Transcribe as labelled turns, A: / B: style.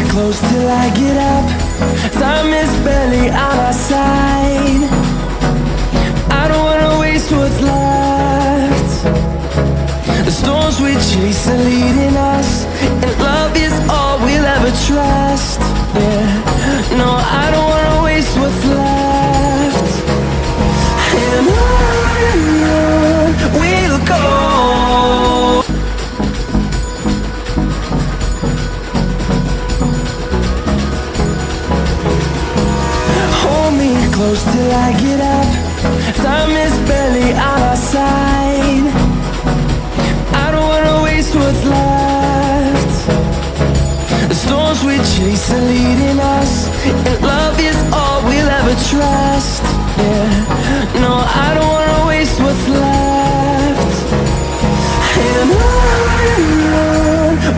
A: close till I get up. Time is barely on our side. I don't wanna waste what's left. The storms we chase are leading us, and love is all we'll ever trust. Yeah, no, I don't wanna waste what's left. And on we'll go. Hold me close till I get up. Time is barely on our side. I don't wanna waste what's left. The storms we chase are leading us, and love is all we'll ever trust. Yeah, no, I don't